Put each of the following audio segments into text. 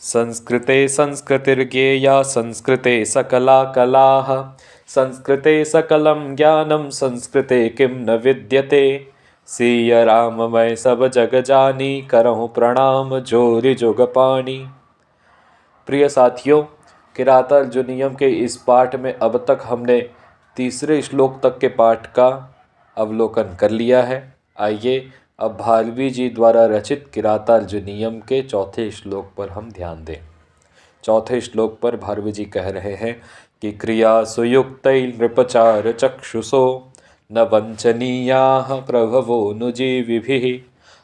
संस्कृते संस्कृतिर्ज्ञेया संस्कृते सकला कलाः संस्कृते सकलं ज्ञानं संस्कृते किं न विद्यते। सिय राम मैं सब जग जानी करहूँ प्रणाम जोरि जोग पाणी। प्रिय साथियों, किरातार्जुनीयम के इस पाठ में अब तक हमने तीसरे श्लोक तक के पाठ का अवलोकन कर लिया है। आइए अब भारवी जी द्वारा रचित किरातार्जुनीयम के चौथे श्लोक पर हम ध्यान दें। चौथे श्लोक पर भारवी जी कह रहे हैं कि क्रिया सुयुक्तैः नृपचार चक्षुषो न वंचनीयाः प्रभवो नुजीविभिः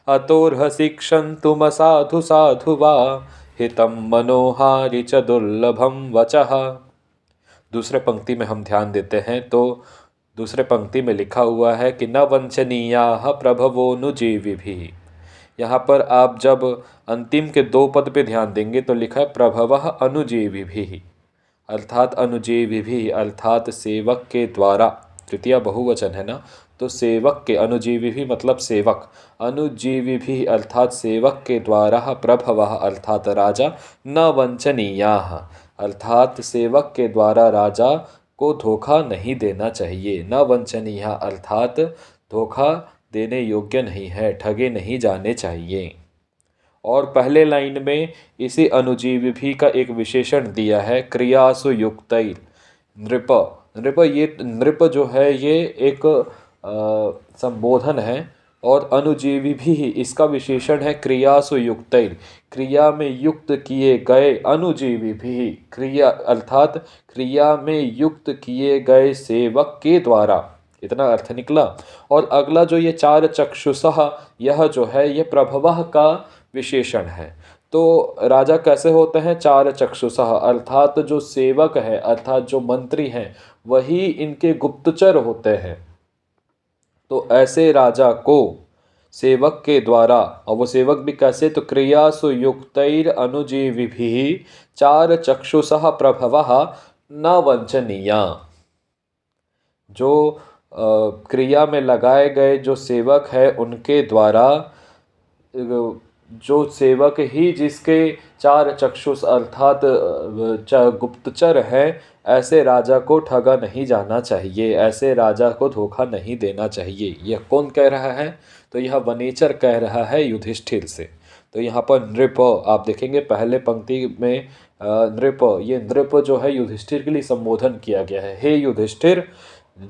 अतोर्हसि क्षन्तुमसाधु साधु वा हितं मनोहारि च दुर्लभं वचः। दूसरे पंक्ति में हम ध्यान देते हैं तो दूसरे पंक्ति में लिखा हुआ है कि न वंचनीयाः प्रभवो नुजीविभिः। यहाँ पर आप जब अंतिम के दो पद पे ध्यान देंगे तो लिखा है प्रभवः अनुजीविभिः, अर्थात अनुजीविभिः अर्थात सेवक के द्वारा। तृतीया बहुवचन है ना, तो सेवक के, अनुजीविभिः मतलब सेवक, अनुजीविभिः अर्थात सेवक के द्वारा प्रभवः अर्थात राजा, न वंचनीयाः अर्थात सेवक के द्वारा राजा को धोखा नहीं देना चाहिए। न वंचनीय अर्थात धोखा देने योग्य नहीं है, ठगे नहीं जाने चाहिए। और पहले लाइन में इसी अनुजीविभिः का एक विशेषण दिया है, क्रियासु युक्तैः नृप। नृप, ये नृप जो है ये एक संबोधन है, और अनुजीविभिः इसका विशेषण है क्रियासु युक्तैः, क्रिया में युक्त किए गए अनुजीविभिः, क्रिया अर्थात क्रिया में युक्त किए गए सेवक के द्वारा, इतना अर्थ निकला। और अगला जो ये चार चक्षुषः, यह जो है ये प्रभवः का विशेषण है। तो राजा कैसे होते हैं? चार चक्षुषः अर्थात जो सेवक है अर्थात जो मंत्री हैं वही इनके गुप्तचर होते हैं। तो ऐसे राजा को सेवक के द्वारा, और वो सेवक भी कैसे? तो क्रियासु युक्तैर अनुजीविभिः चार चक्षुषः प्रभवः न वंचनीया। जो क्रिया में लगाए गए जो सेवक है उनके द्वारा, जो सेवक ही जिसके चार चक्षुष अर्थात गुप्तचर है, ऐसे राजा को ठगा नहीं जाना चाहिए, ऐसे राजा को धोखा नहीं देना चाहिए। यह कौन कह रहा है? तो यह वनेचर कह रहा है युधिष्ठिर से। तो यहाँ पर नृप आप देखेंगे पहले पंक्ति में नृप, ये नृप जो है युधिष्ठिर के लिए संबोधन किया गया है। हे युधिष्ठिर,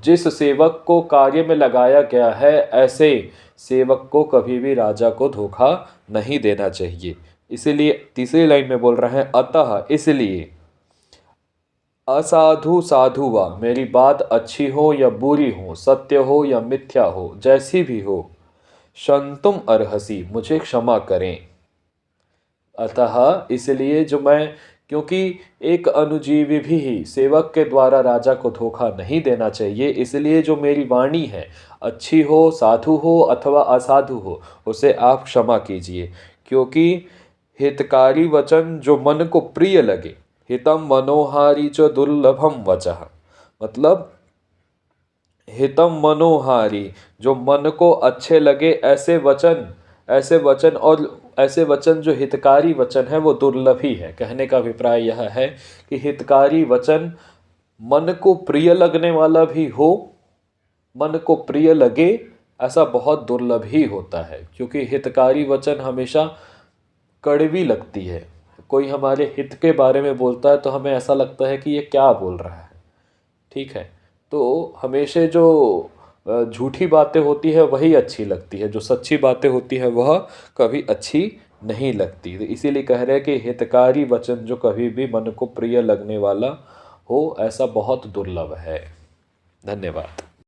जिस सेवक को कार्य में लगाया गया है ऐसे सेवक को कभी भी राजा को धोखा नहीं देना चाहिए। इसीलिए तीसरी लाइन में बोल रहे हैं, अतः इसलिए असाधु साधु वा, मेरी बात अच्छी हो या बुरी हो, सत्य हो या मिथ्या हो, जैसी भी हो, क्षन्तुम अर्हसि, मुझे क्षमा करें। अतः इसलिए जो मैं, क्योंकि एक अनुजीविभिः सेवक के द्वारा राजा को धोखा नहीं देना चाहिए, इसलिए जो मेरी वाणी है अच्छी हो, साधु हो अथवा असाधु हो, उसे आप क्षमा कीजिए। क्योंकि हितकारी वचन जो मन को प्रिय लगे, हितम मनोहारी च दुर्लभम वचः, मतलब हितम मनोहारी, जो मन को अच्छे लगे ऐसे वचन और ऐसे वचन जो हितकारी वचन है वो दुर्लभ ही है। कहने का अभिप्राय यह है कि हितकारी वचन मन को प्रिय लगने वाला भी हो, मन को प्रिय लगे, ऐसा बहुत दुर्लभ ही होता है। क्योंकि हितकारी वचन हमेशा कड़वी लगती है। कोई हमारे हित के बारे में बोलता है तो हमें ऐसा लगता है कि ये क्या बोल रहा है, ठीक है। तो हमेशा जो झूठी बातें होती है वही अच्छी लगती है, जो सच्ची बातें होती है वह कभी अच्छी नहीं लगती। तो इसीलिए कह रहे हैं कि हितकारी वचन जो कभी भी मन को प्रिय लगने वाला हो, ऐसा बहुत दुर्लभ है। धन्यवाद।